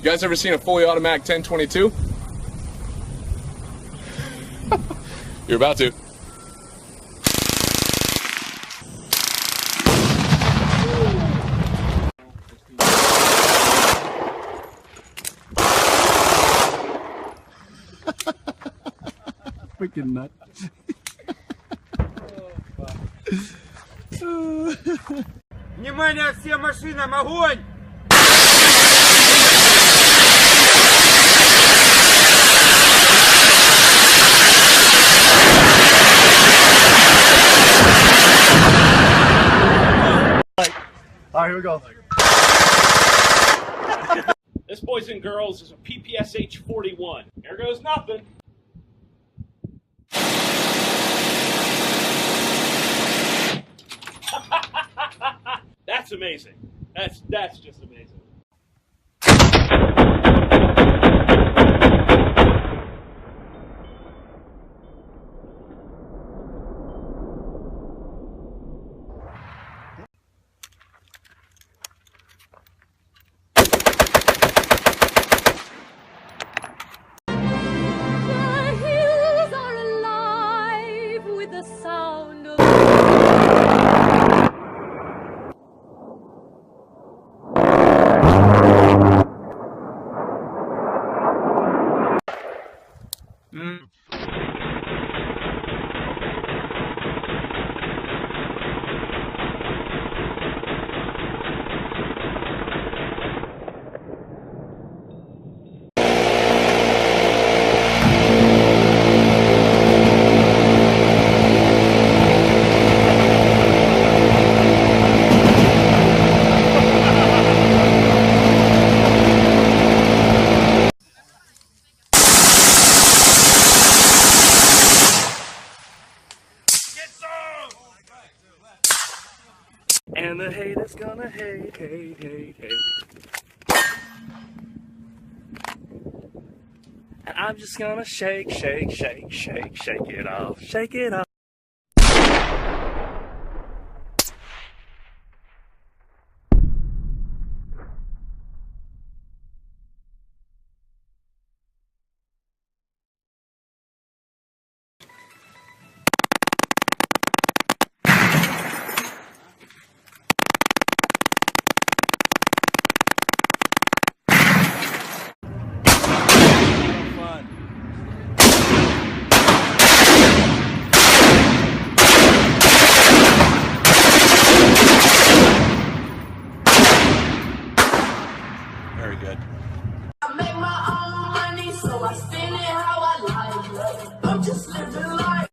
You guys ever seen a fully automatic 1022? You're about to. Freaking nut. Внимание всем машинам, огонь! Alright, here we go. This, boys and girls, is a PPSH 41. There goes nothing. That's amazing. That's just amazing. And the haters gonna hate. And I'm just gonna shake it off, shake it off. Very good. I make my own money, so I spend it how I like. I'm just living life.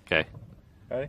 Okay. Ready?